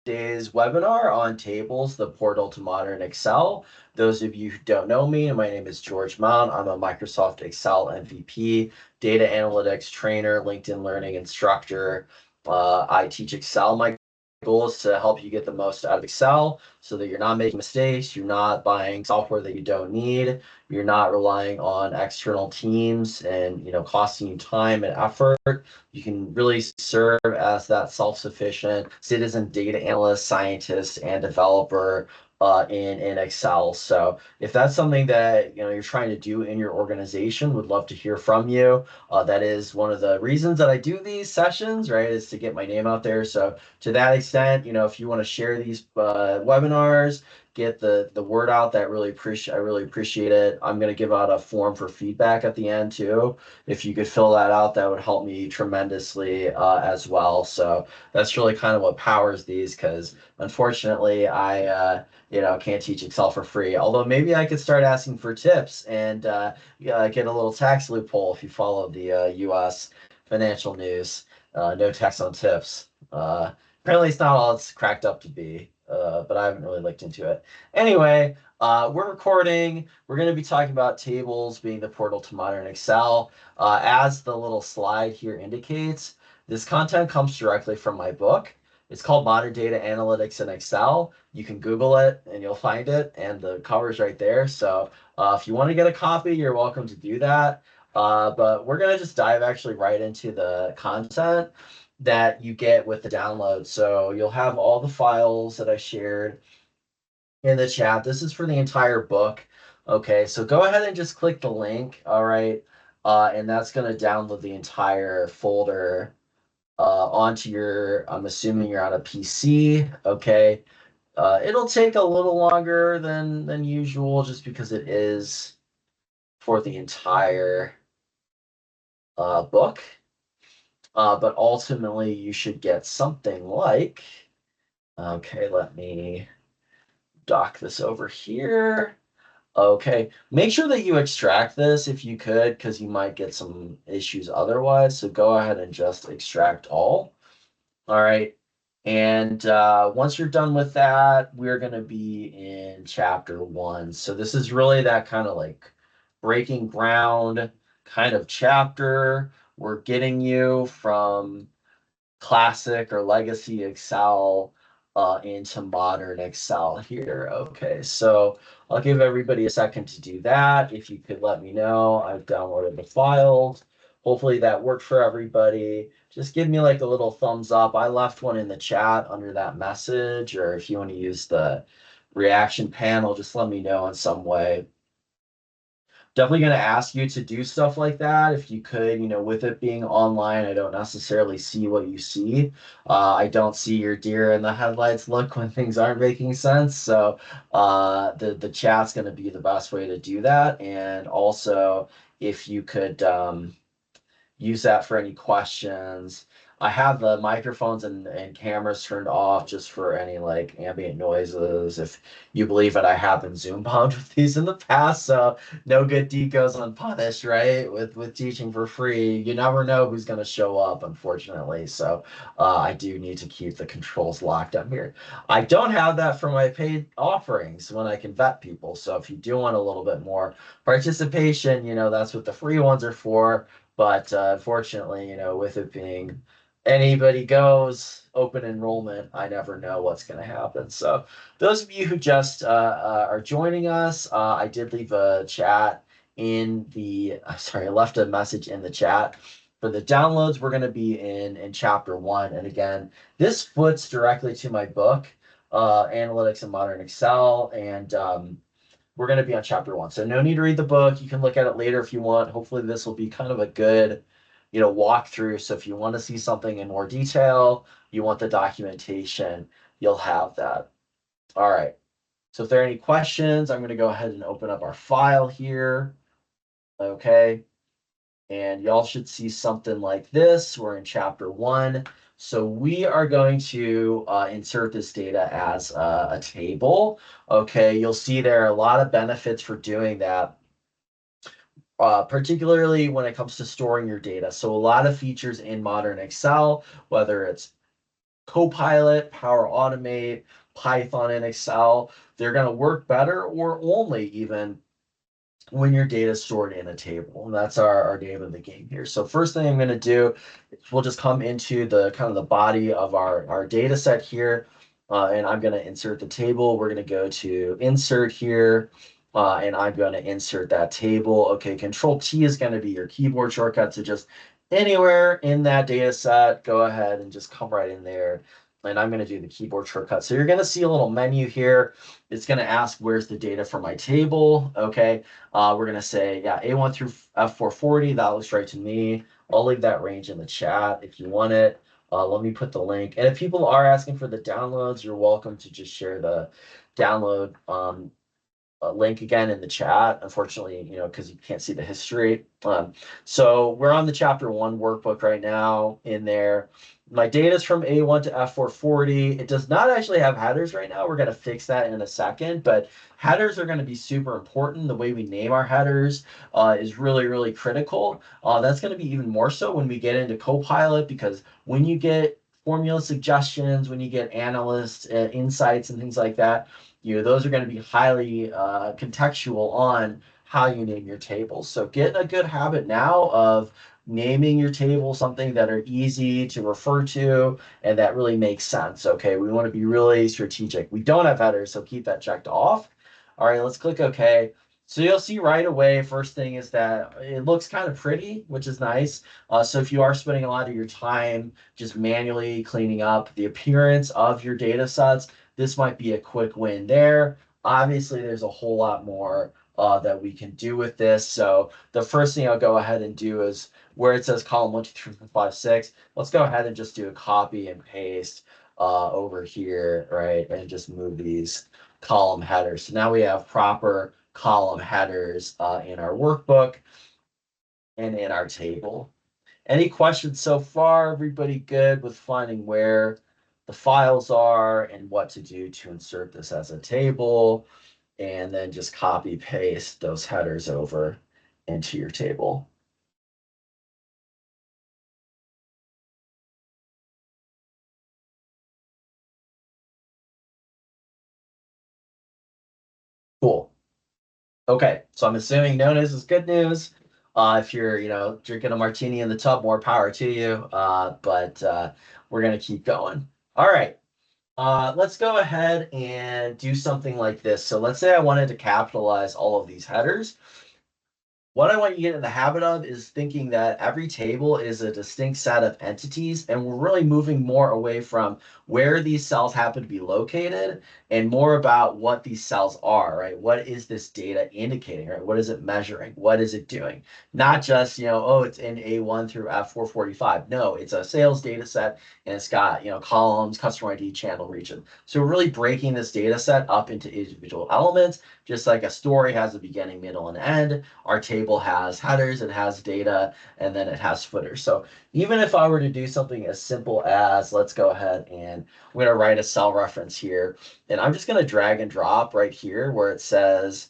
today's webinar on tables, the portal to modern Excel. Those of you who don't know me, my name is George Mount. I'm a Microsoft Excel MVP, data analytics trainer, LinkedIn learning instructor. I teach Excel. My goal is to help you get the most out of Excel so that you're not making mistakes, you're not buying software that you don't need, you're not relying on external teams and costing you time and effort. You can really serve as that self-sufficient citizen data analyst, scientist, and developer in Excel. So if that's something that you're trying to do in your organization, would love to hear from you. That is one of the reasons that I do these sessions, right? Is to get my name out there. So to that extent, if you want to share these webinars, get the word out, I really appreciate it. I'm going to give out a form for feedback at the end too. If you could fill that out, that would help me tremendously as well. So that's really kind of what powers these, because unfortunately I can't teach Excel for free. Although maybe I could start asking for tips and get a little tax loophole if you follow the U.S. financial news. No tax on tips. Apparently it's not all it's cracked up to be, but I haven't really looked into it. Anyway, we're recording. We're going to be talking about tables being the portal to modern Excel. As the little slide here indicates, this content comes directly from my book. It's called Modern Data Analytics in Excel. You can Google it and you'll find it, and the cover's right there. So if you want to get a copy, you're welcome to do that. But we're going to just dive actually right into the content that you get with the download. So you'll have all the files that I shared in the chat. This is for the entire book. Okay, so go ahead and just click the link. All right. And that's going to download the entire folder onto I'm assuming you're on a PC. Okay. It'll take a little longer than usual just because it is for the entire book. But ultimately, you should get something like, okay, let me dock this over here. Okay, make sure that you extract this if you could, because you might get some issues otherwise. So go ahead and just extract all. All right. And once you're done with that, we're going to be in chapter 1. So this is really that kind of like breaking ground kind of chapter. We're getting you from classic or legacy Excel into modern Excel here. Okay, so I'll give everybody a second to do that. If you could let me know, I've downloaded the files. Hopefully that worked for everybody. Just give me like a little thumbs up. I left one in the chat under that message, or if you want to use the reaction panel, just let me know in some way. Definitely going to ask you to do stuff like that if you could. With it being online, I don't necessarily see what you see. I don't see your deer in the headlights look when things aren't making sense. So the chat's going to be the best way to do that. And also, if you could use that for any questions. I have the microphones and cameras turned off just for any like ambient noises. If you believe it, I have been Zoom bombed with these in the past, so no good deed goes unpunished, right? With teaching for free, you never know who's going to show up, unfortunately. So I do need to keep the controls locked up here. I don't have that for my paid offerings when I can vet people. So if you do want a little bit more participation, that's what the free ones are for. But unfortunately, with it being anybody goes open enrollment, I never know what's going to happen. So those of you who just are joining us, I did leave a chat in I left a message in the chat. For the downloads, we're going to be in chapter 1. And again, this foots directly to my book, Analytics in Modern Excel. And we're going to be on chapter 1. So no need to read the book. You can look at it later if you want. Hopefully this will be kind of a good, walkthrough. So if you want to see something in more detail, you want the documentation, you'll have that. All right. So if there are any questions, I'm going to go ahead and open up our file here. Okay. And y'all should see something like this. We're in chapter 1. So we are going to insert this data as a table. Okay, you'll see there are a lot of benefits for doing that, particularly when it comes to storing your data. So a lot of features in modern Excel, whether it's Copilot, Power Automate, Python, and Excel. They're going to work better or only even when your data is stored in a table. And that's our name of the game here. So first thing I'm going to do is we'll just come into the kind of the body of our data set here. And I'm going to insert the table. We're going to go to insert here. And I'm going to insert that table. Okay, Control T is going to be your keyboard shortcut. So just anywhere in that data set, go ahead and just come right in there. And I'm going to do the keyboard shortcut. So you're going to see a little menu here. It's going to ask, where's the data for my table? Okay, we're going to say, yeah, A1 through F440. That looks right to me. I'll leave that range in the chat if you want it. Let me put the link. And if people are asking for the downloads, you're welcome to just share the download link again in the chat. Unfortunately, because you can't see the history. So we're on the chapter 1 workbook right now in there. My data is from A1 to F440. It does not actually have headers right now. We're going to fix that in a second, but headers are going to be super important. The way we name our headers is really, really critical. That's going to be even more so when we get into Copilot, because when you get formula suggestions, when you get analyst insights and things like that, those are going to be highly contextual on how you name your tables. So get a good habit now of naming your table something that are easy to refer to and that really makes sense. Okay, we want to be really strategic. We don't have headers, so keep that checked off. All right, let's click OK. So you'll see right away, first thing is that it looks kind of pretty, which is nice. So if you are spending a lot of your time just manually cleaning up the appearance of your data sets, this might be a quick win there. Obviously, there's a whole lot more that we can do with this. So the first thing I'll go ahead and do is where it says column 1, 2, 3, 4, 5, 6, let's go ahead and just do a copy and paste over here, right? And just move these column headers. So now we have proper column headers in our workbook and in our table. Any questions so far? Everybody good with finding where the files are and what to do to insert this as a table, and then just copy paste those headers over into your table. Cool. Okay, so I'm assuming no news is good news. If you're, drinking a martini in the tub, more power to you. But we're gonna keep going. All right. Let's go ahead and do something like this. So let's say I wanted to capitalize all of these headers. What I want you to get in the habit of is thinking that every table is a distinct set of entities, and we're really moving more away from where these cells happen to be located and more about what these cells are, right? What is this data indicating, right? What is it measuring? What is it doing? Not just, oh, it's in A1 through F445. No, it's a sales data set and it's got, columns, customer ID, channel region. So we're really breaking this data set up into individual elements, just like a story has a beginning, middle, and end. Our table has headers, it has data, and then it has footers. So even if I were to do something as simple as, let's go ahead and I'm going to write a cell reference here, and I'm just going to drag and drop right here where it says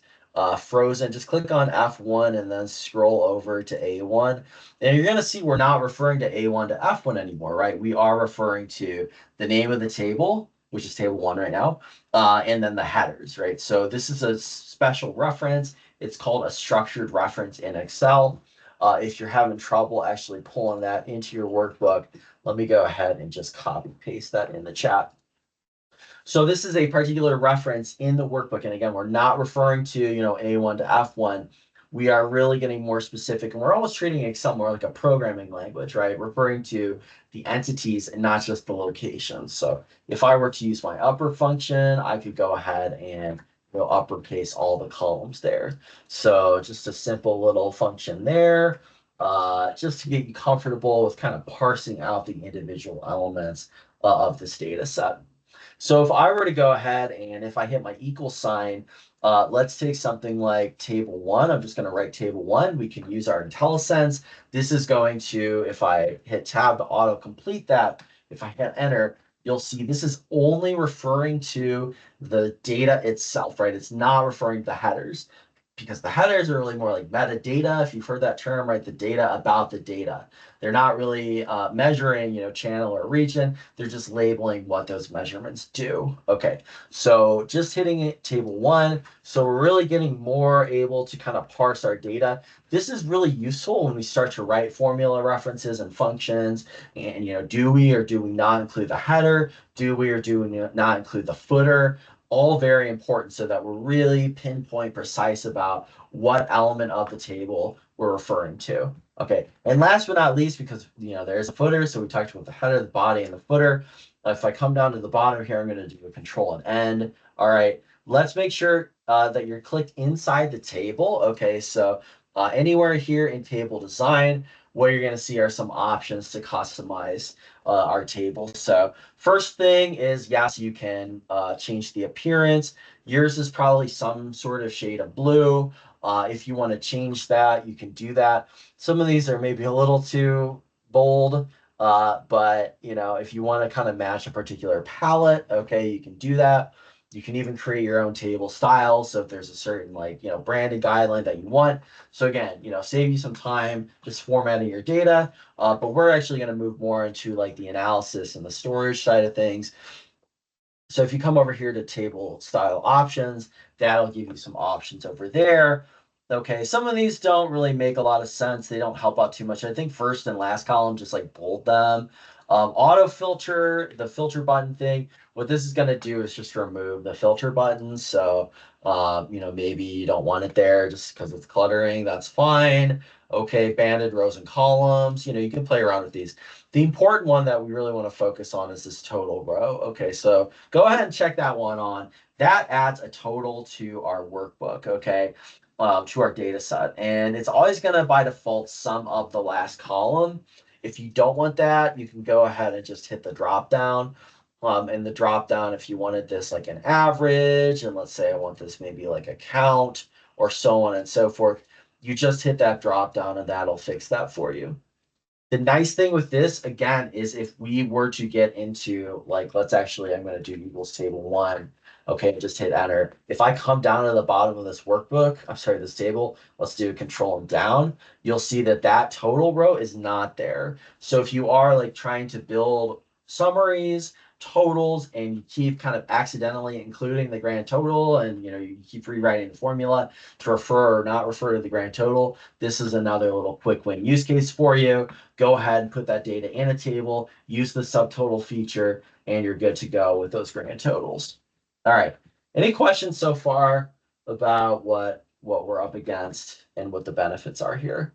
frozen. Just click on F1 and then scroll over to A1. And you're going to see we're not referring to A1 to F1 anymore, right? We are referring to the name of the table, which is table 1 right now, and then the headers, right? So this is a special reference. It's called a structured reference in Excel. If you're having trouble actually pulling that into your workbook, let me go ahead and just copy paste that in the chat. So this is a particular reference in the workbook. And again, we're not referring to, A1 to F1. We are really getting more specific, and we're almost treating Excel more like a programming language, right? Referring to the entities and not just the locations. So if I were to use my upper function, I could go ahead and uppercase all the columns there. So just a simple little function there, just to get you comfortable with kind of parsing out the individual elements of this data set. So if I were to go ahead and if I hit my equal sign, let's take something like table 1. I'm just going to write table 1. We can use our IntelliSense. This is going to, if I hit tab to auto-complete that, if I hit enter, you'll see this is only referring to the data itself, right? It's not referring to the headers. because the headers are really more like metadata, if you've heard that term, right? The data about the data. They're not really measuring, channel or region. They're just labeling what those measurements do. Okay, so just hitting it, table one. So we're really getting more able to kind of parse our data. This is really useful when we start to write formula references and functions. And, do we or do we not include the header? Do we or do we not include the footer? All very important so that we're really pinpoint precise about what element of the table we're referring to. Okay, and last but not least, because there's a footer, so we talked about the header, the body, and the footer. If I come down to the bottom here, I'm going to do a control and end. All right, let's make sure that you're clicked inside the table. Okay, so anywhere here in table design, what you're going to see are some options to customize our table. So first thing is, yes, you can change the appearance. Yours is probably some sort of shade of blue. If you want to change that, you can do that. Some of these are maybe a little too bold, but if you want to kind of match a particular palette, okay, you can do that. You can even create your own table style. So if there's a certain branded guideline that you want. So again, save you some time just formatting your data. But we're actually going to move more into like the analysis and the storage side of things. So if you come over here to table style options, that'll give you some options over there. Okay, some of these don't really make a lot of sense. They don't help out too much. I think first and last column, just like bold them. Auto filter, the filter button thing, what this is going to do is just remove the filter button. So, maybe you don't want it there just because it's cluttering. That's fine. Okay, banded rows and columns. You can play around with these. The important one that we really want to focus on is this total row. Okay, so go ahead and check that one on. That adds a total to our workbook, okay, to our data set. And it's always going to, by default, sum up the last column. If you don't want that, you can go ahead and just hit the drop down. And the drop down, if you wanted this like an average, and let's say I want this maybe like a count or so on and so forth, you just hit that drop down and that'll fix that for you. The nice thing with this, again, is if we were to get into, like, I'm going to do equals table one. Okay, just hit enter. If I come down to the bottom of this workbook, I'm sorry, this table, let's do control and down, you'll see that that total row is not there. So if you are like trying to build summaries, totals, and you keep kind of accidentally including the grand total, and you keep rewriting the formula to refer or not refer to the grand total, this is another little quick win use case for you. Go ahead and put that data in a table, use the subtotal feature, and you're good to go with those grand totals. All right. Any questions so far about what we're up against and what the benefits are here?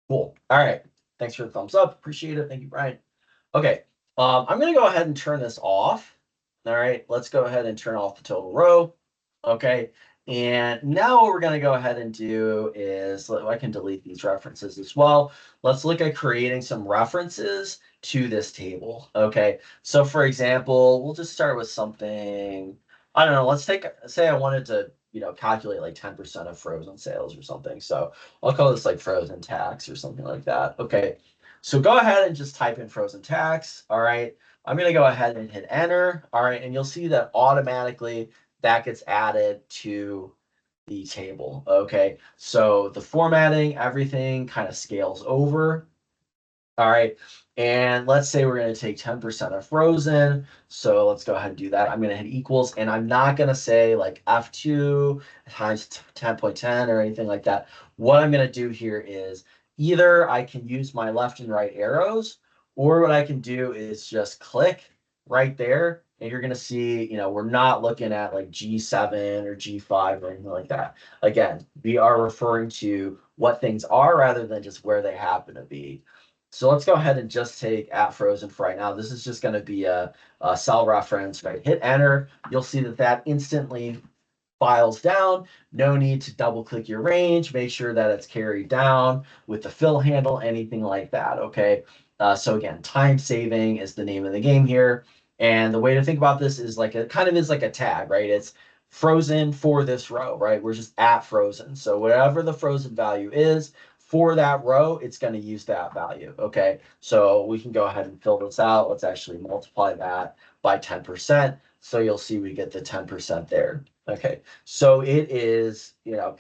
Cool. All right. Thanks for the thumbs up. Appreciate it. Thank you, Brian. Okay. I'm going to go ahead and turn this off. All right. Let's go ahead and turn off the total row. Okay. And now what we're going to go ahead and do is, I can delete these references as well. Let's look at creating some references to this table. Okay. So for example, we'll just start with something, I don't know, let's say I wanted to, calculate like 10% of frozen sales or something. So I'll call this like frozen tax or something like that. Okay. So go ahead and just type in frozen tax. All right. I'm going to go ahead and hit enter. All right. And you'll see that automatically that gets added to the table. Okay. So the formatting, everything kind of scales over. All right. And let's say we're going to take 10% of frozen. So let's go ahead and do that. I'm going to hit equals, and I'm not going to say like F2 times 10.10 or anything like that. What I'm going to do here is either I can use my left and right arrows, or what I can do is just click right there. And you're going to see, we're not looking at like G7 or G5 or anything like that. Again, we are referring to what things are rather than just where they happen to be. So let's go ahead and just take at frozen for right now. This is just going to be a cell reference, right? Hit enter. You'll see that that instantly files down. No need to double click your range. Make sure that it's carried down with the fill handle, anything like that. Okay. So again, time saving is the name of the game here. And the way to think about this is like it kind of is like a tag, right? It's frozen for this row, right? We're just at frozen. So whatever the frozen value is for that row, it's going to use that value. Okay. So we can go ahead and fill this out. Let's actually multiply that by 10%. So you'll see we get the 10% there. Okay. So it is,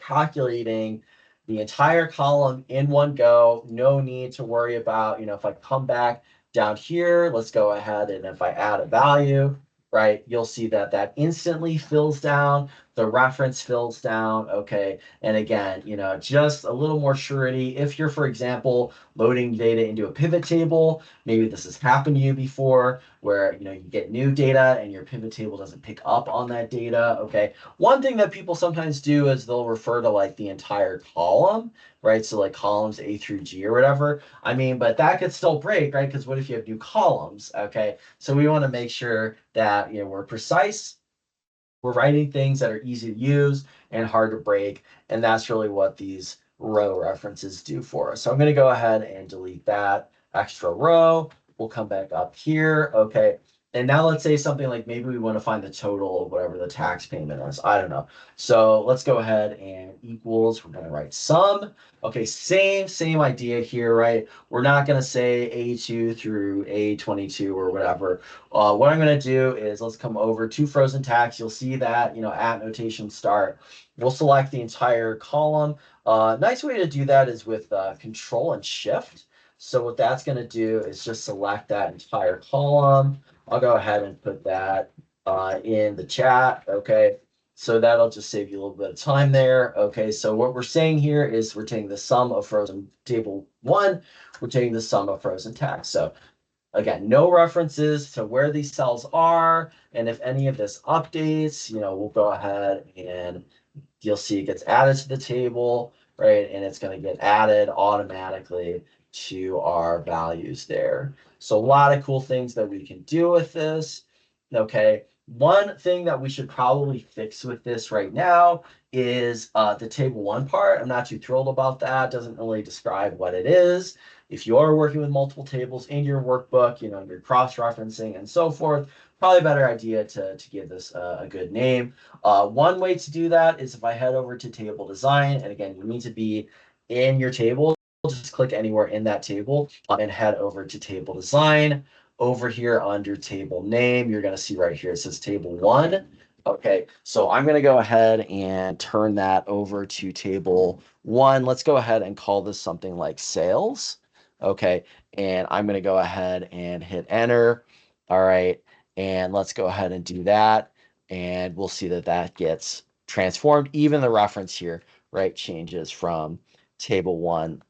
calculating the entire column in one go. No need to worry about, if I come back down here, let's go ahead and if I add a value, right, you'll see that that instantly fills down, the reference fills down, okay? And again, just a little more surety. If you're, for example, loading data into a pivot table, maybe this has happened to you before, where, you get new data and your pivot table doesn't pick up on that data, okay? One thing that people sometimes do is they'll refer to like the entire column, right? So like columns A through G or whatever. I mean, but that could still break, right? Because what if you have new columns, okay? So we want to make sure that, we're precise, we're writing things that are easy to use and hard to break. And that's really what these row references do for us. So I'm going to go ahead and delete that extra row. We'll come back up here. Okay. And now let's say something like maybe we want to find the total of whatever the tax payment is. I don't know. So let's go ahead and equals. We're going to write sum. Okay, same idea here, right? We're not going to say A2 through A22 or whatever. What I'm going to do is let's come over to frozen tax. You'll see that, at notation start. We'll select the entire column. Nice way to do that is with Control and Shift. So what that's going to do is just select that entire column. I'll go ahead and put that in the chat. Okay. So that'll just save you a little bit of time there. Okay. So what we're saying here is we're taking the sum of frozen table 1. We're taking the sum of frozen tax. So again, no references to where these cells are. And if any of this updates, we'll go ahead and you'll see it gets added to the table, right? And it's going to get added automatically to our values there. So a lot of cool things that we can do with this. Okay. One thing that we should probably fix with this right now is the table 1 part. I'm not too thrilled about that. Doesn't really describe what it is. If you are working with multiple tables in your workbook, you're cross-referencing and so forth, probably a better idea to give this a good name. One way to do that is if I head over to table design, and again, you need to be in your table, just click anywhere in that table and head over to table design. Over here under table name, you're going to see right here, it says table 1. Okay, so I'm going to go ahead and turn that over to table 1. Let's go ahead and call this something like sales. Okay, and I'm going to go ahead and hit enter. All right, and let's go ahead and do that. And we'll see that that gets transformed. Even the reference here, right, changes from table 1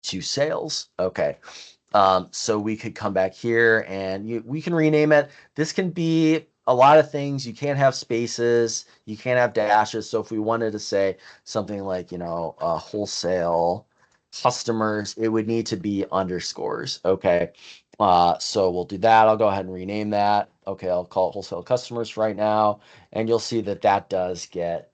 to sales. Okay. So we could come back here and we can rename it. This can be a lot of things. You can't have spaces. You can't have dashes. So if we wanted to say something like, wholesale customers, it would need to be underscores. Okay. So we'll do that. I'll go ahead and rename that. Okay. I'll call it wholesale customers right now. And you'll see that that does get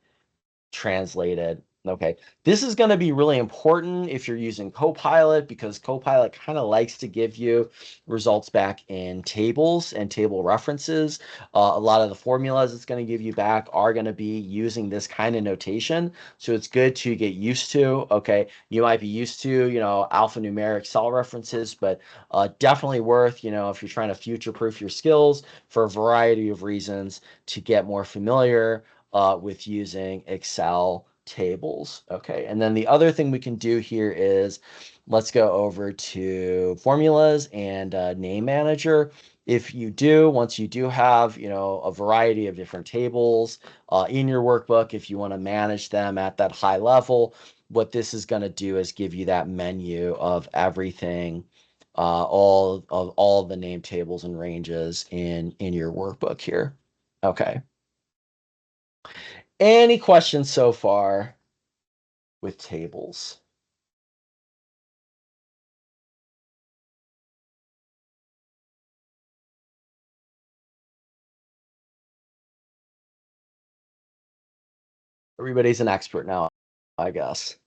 translated. Okay, this is going to be really important if you're using Copilot because Copilot kind of likes to give you results back in tables and table references. A lot of the formulas it's going to give you back are going to be using this kind of notation. So it's good to get used to. Okay, you might be used to, alphanumeric cell references, but definitely worth, if you're trying to future-proof your skills for a variety of reasons to get more familiar with using Excel tables. Okay, and then the other thing we can do here is let's go over to formulas and name manager. If you do, once you do have, a variety of different tables in your workbook, if you want to manage them at that high level, what this is going to do is give you that menu of everything, all of the name tables and ranges in your workbook here. Okay. Any questions so far with tables? Everybody's an expert now, I guess.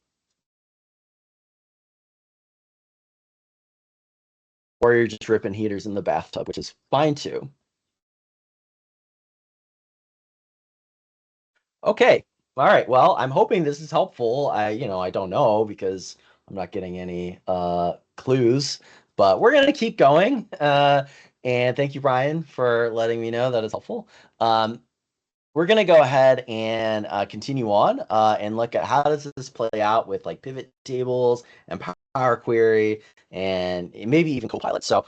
Or you're just ripping heaters in the bathtub, which is fine too. Okay. All right. Well, I'm hoping this is helpful. I don't know because I'm not getting any clues, but we're gonna keep going. And thank you, Brian, for letting me know that it's helpful. Um, we're gonna go ahead and continue on and look at how does this play out with like pivot tables and Power Query and maybe even Copilot. So,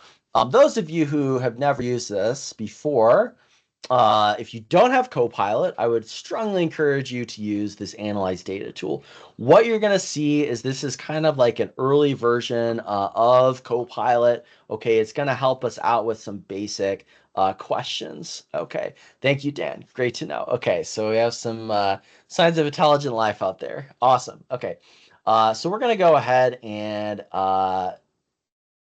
those of you who have never used this before, if you don't have Copilot, I would strongly encourage you to use this Analyze Data tool. What you're going to see is this is kind of like an early version of Copilot. Okay, it's going to help us out with some basic questions. Okay, thank you, Dan. Great to know. Okay, so we have some signs of intelligent life out there. Awesome. Okay, so we're going to go ahead and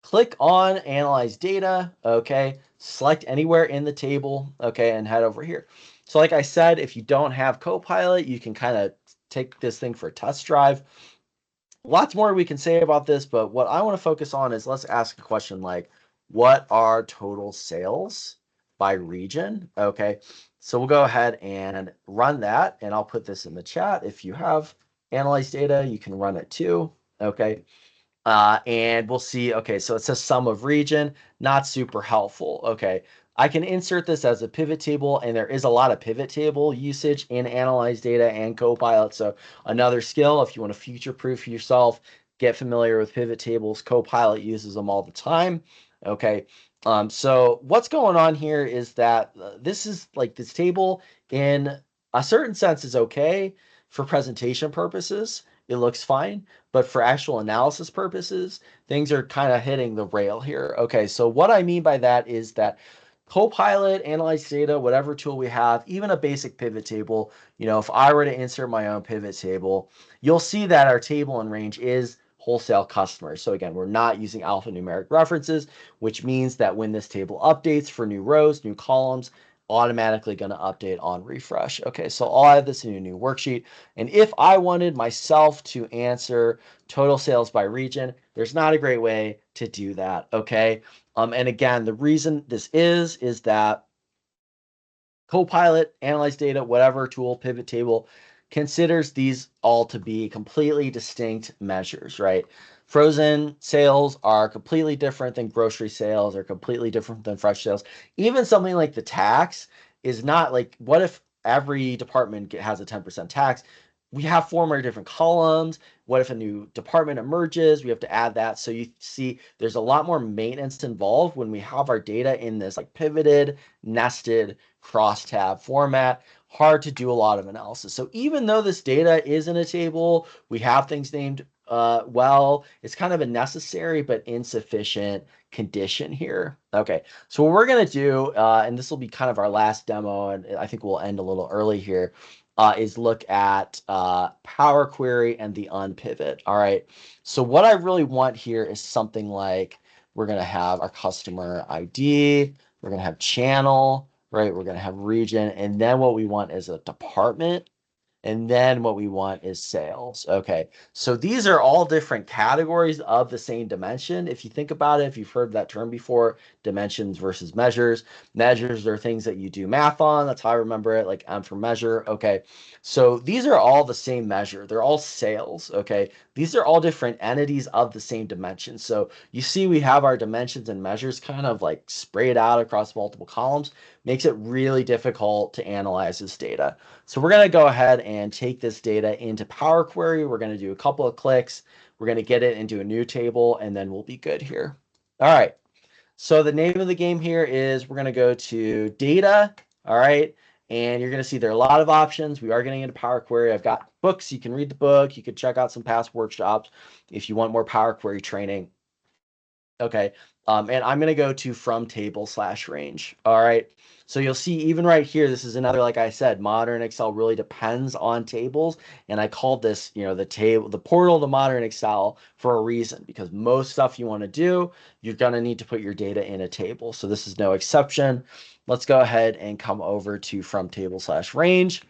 click on Analyze Data, okay? Select anywhere in the table, okay, and head over here. So like I said, if you don't have Copilot, you can kind of take this thing for a test drive. Lots more we can say about this, but what I want to focus on is let's ask a question like, what are total sales by region? Okay, so we'll go ahead and run that, and I'll put this in the chat. If you have Analyze Data, you can run it too, okay? And we'll see, okay, so it says sum of region, not super helpful. Okay, I can insert this as a pivot table, and there is a lot of pivot table usage in Analyze Data and Copilot. So another skill, if you want to future-proof yourself, get familiar with pivot tables. Copilot uses them all the time. Okay, so what's going on here is that this is like this table in a certain sense is okay for presentation purposes. It looks fine. But for actual analysis purposes, things are kind of hitting the rail here. Okay, so what I mean by that is that Copilot, Analyze Data, whatever tool we have, even a basic pivot table, if I were to insert my own pivot table, you'll see that our table and range is wholesale customers. So again, we're not using alphanumeric references, which means that when this table updates for new rows, new columns, automatically going to update on refresh. Okay, so I'll add this in a new worksheet. And if I wanted myself to answer total sales by region, there's not a great way to do that. Okay. And again, the reason this is that Copilot, Analyze Data, whatever tool, pivot table, considers these all to be completely distinct measures, right? Frozen sales are completely different than grocery sales, are completely different than fresh sales. Even something like the tax is not like, what if every department has a 10% tax? We have four more different columns. What if a new department emerges? We have to add that. So you see, there's a lot more maintenance involved when we have our data in this like pivoted, nested, cross-tab format. Hard to do a lot of analysis. So even though this data is in a table, we have things named well, it's kind of a necessary but insufficient condition here. Okay, so what we're going to do, and this will be kind of our last demo, and I think we'll end a little early here, is look at Power Query and the unpivot. All right, so what I really want here is something like we're going to have our customer ID, we're going to have channel, right? We're going to have region, and then what we want is a department, and then what we want is sales. Okay, so these are all different categories of the same dimension. If you think about it, if you've heard that term before, dimensions versus measures. Measures are things that you do math on. That's how I remember it, like M for measure. Okay, so these are all the same measure. They're all sales. Okay, these are all different entities of the same dimension. So you see we have our dimensions and measures kind of like sprayed out across multiple columns. Makes it really difficult to analyze this data. So we're going to go ahead and take this data into Power Query. We're going to do a couple of clicks. We're going to get it into a new table, and then we'll be good here. All right. So the name of the game here is we're going to go to data. All right. And you're going to see there are a lot of options. We are getting into Power Query. I've got books. You can read the book. You can check out some past workshops if you want more Power Query training. Okay. And I'm going to go to from table / range. All right. So you'll see even right here, this is another, like I said, modern Excel really depends on tables. And I called this, the portal to modern Excel for a reason, because most stuff you want to do, you're going to need to put your data in a table. So this is no exception. Let's go ahead and come over to from table / range.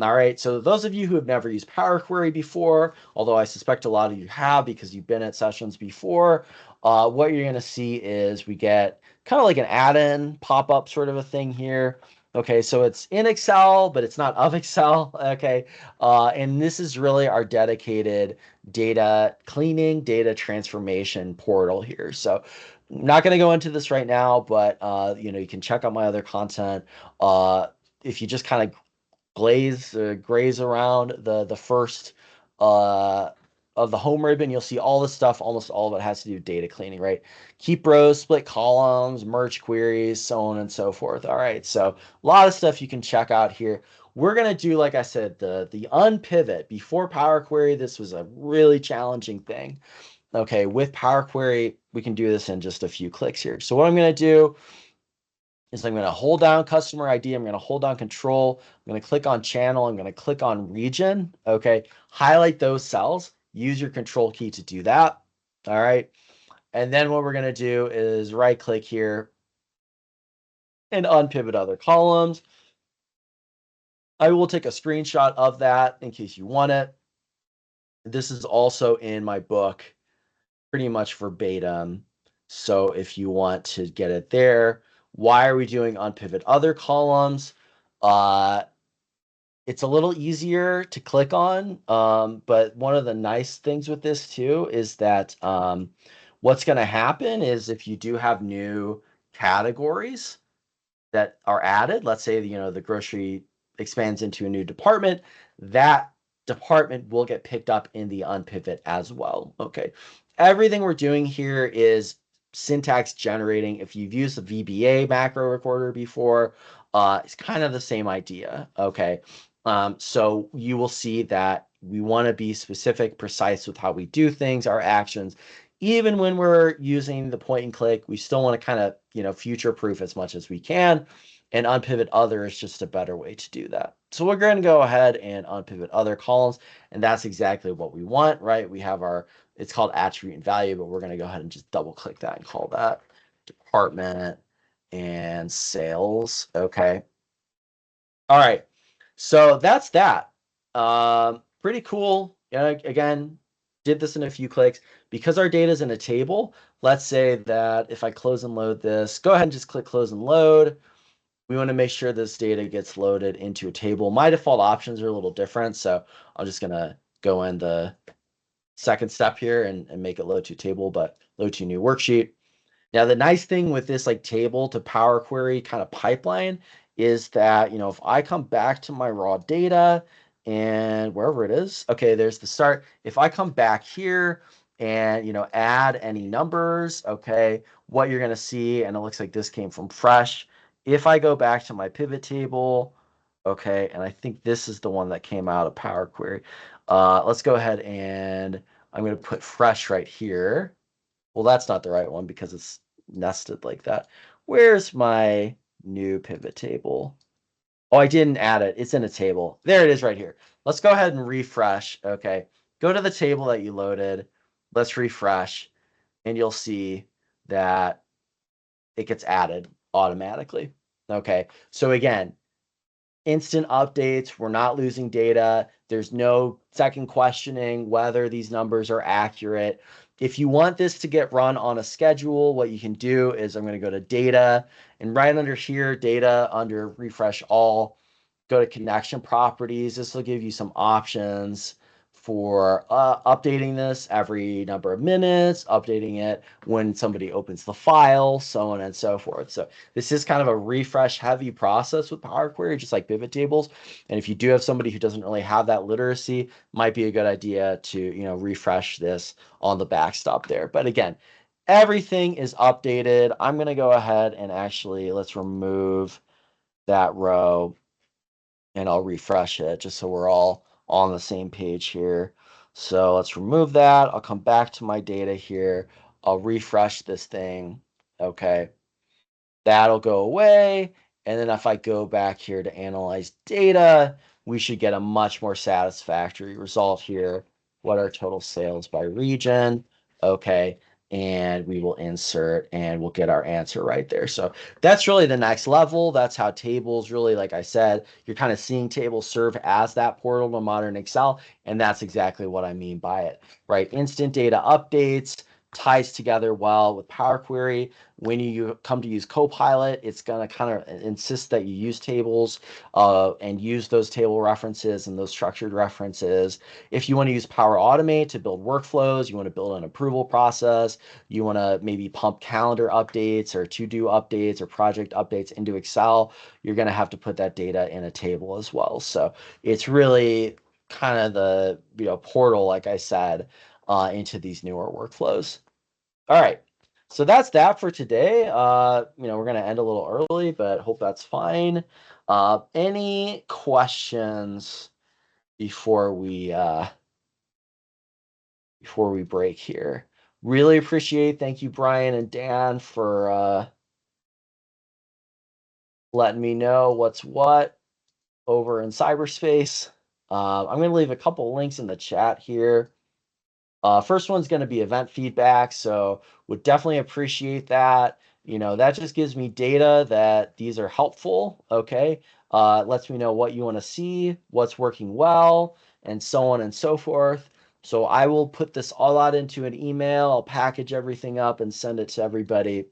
All right, so those of you who have never used Power Query before, although I suspect a lot of you have because you've been at sessions before, what you're going to see is we get kind of like an add-in pop-up sort of a thing here. Okay, so it's in Excel, but it's not of Excel. Okay, and this is really our dedicated data cleaning, data transformation portal here. So I'm not going to go into this right now, but you can check out my other content. Uh, if you just kind of graze around the first uh of the home ribbon, you'll see all this stuff. Almost all of it has to do with data cleaning, right? Keep rows, split columns, merge queries, so on and so forth. All right, so a lot of stuff you can check out here. We're gonna do, like I said, the unpivot. Before Power Query, this was a really challenging thing. Okay, with Power Query, we can do this in just a few clicks here. So what I'm gonna do is I'm going to hold down customer ID. I'm going to hold down control. I'm going to click on channel. I'm going to click on region. Okay. Highlight those cells. Use your control key to do that. All right. And then what we're going to do is right click here and unpivot other columns. I will take a screenshot of that in case you want it. This is also in my book, pretty much verbatim. So if you want to get it there, why are we doing unpivot other columns? It's a little easier to click on, but one of the nice things with this too is that what's going to happen is if you do have new categories that are added, let's say the grocery expands into a new department, that department will get picked up in the unpivot as well. Okay, everything we're doing here is syntax generating. If you've used the VBA macro recorder before, it's kind of the same idea. Okay, so you will see that we want to be specific, precise with how we do things, our actions. Even when we're using the point and click, we still want to kind of, future proof as much as we can. And unpivot other is just a better way to do that. So we're going to go ahead and unpivot other columns. And that's exactly what we want, right? We have it's called attribute and value, but we're going to go ahead and just double click that and call that department and sales. Okay. All right. So that's that. Pretty cool. Again, did this in a few clicks. Because our data is in a table, let's say that if I close and load this, go ahead and just click close and load. We want to make sure this data gets loaded into a table. My default options are a little different, so I'm just going to go in the second step here and make it load to table, but load to new worksheet. Now, the nice thing with this like table to Power Query kind of pipeline is that, if I come back to my raw data and wherever it is, okay, there's the start. If I come back here and, add any numbers, okay, what you're going to see, and it looks like this came from fresh. If I go back to my pivot table, okay, and I think this is the one that came out of Power Query. Let's go ahead and I'm going to put fresh right here. Well, that's not the right one because it's nested like that. Where's my new pivot table? Oh, I didn't add it. It's in a table. There it is right here. Let's go ahead and refresh. Okay. Go to the table that you loaded. Let's refresh, and you'll see that it gets added automatically. Okay. So again, instant updates. We're not losing data. There's no second questioning whether these numbers are accurate. If you want this to get run on a schedule, what you can do is I'm going to go to data, and right under here, data under refresh all, go to connection properties. This will give you some options for updating this every number of minutes, updating it when somebody opens the file, so on and so forth. So this is kind of a refresh heavy process with Power Query, just like pivot tables. And if you do have somebody who doesn't really have that literacy, might be a good idea to, refresh this on the backstop there. But again, everything is updated. I'm going to go ahead and actually let's remove that row and I'll refresh it just so we're all on the same page here. So let's remove that. I'll come back to my data here. I'll refresh this thing. Okay. That'll go away. And then if I go back here to analyze data, we should get a much more satisfactory result here. What are total sales by region? Okay. And we will insert and we'll get our answer right there. So that's really the next level. That's how tables really, like I said, you're kind of seeing tables serve as that portal to modern Excel. And that's exactly what I mean by it, right? Instant data updates, ties together well with Power Query. When you come to use Copilot, it's going to kind of insist that you use tables and use those table references and those structured references. If you want to use Power Automate to build workflows, you want to build an approval process, you want to maybe pump calendar updates or to-do updates or project updates into Excel, you're going to have to put that data in a table as well. So it's really kind of the portal, like I said, into these newer workflows. All right. So that's that for today. We're going to end a little early, but hope that's fine. Any questions before we break here? Really appreciate. Thank you, Brian and Dan, for letting me know what's what over in cyberspace. I'm going to leave a couple links in the chat here. First one's going to be event feedback, so would definitely appreciate that. That just gives me data that these are helpful, okay? Lets me know what you want to see, what's working well, and so on and so forth. So I will put this all out into an email. I'll package everything up and send it to everybody.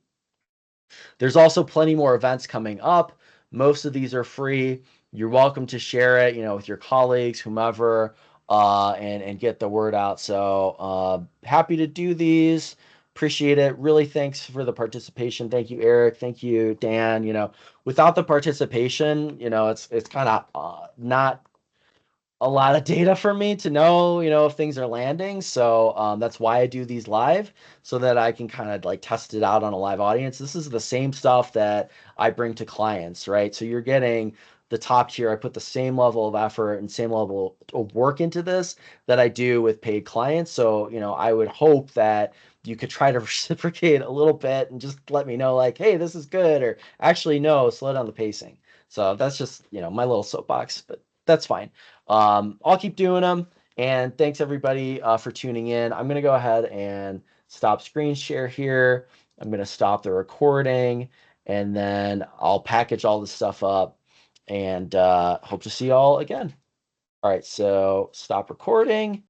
There's also plenty more events coming up. Most of these are free. You're welcome to share it, with your colleagues, whomever, and get the word out. So happy to do these. Appreciate it. Really, thanks for the participation. Thank you, Eric. Thank you, Dan. Without the participation, it's kind of not a lot of data for me to know, if things are landing. So that's why I do these live, so that I can kind of like test it out on a live audience. This is the same stuff that I bring to clients, right? So you're getting the top tier. I put the same level of effort and same level of work into this that I do with paid clients. So, I would hope that you could try to reciprocate a little bit and just let me know like, hey, this is good, or actually, no, slow down the pacing. So that's just, my little soapbox, but that's fine. I'll keep doing them. And thanks everybody for tuning in. I'm going to go ahead and stop screen share here. I'm going to stop the recording, and then I'll package all this stuff up, and hope to see you all again. All right, so stop recording.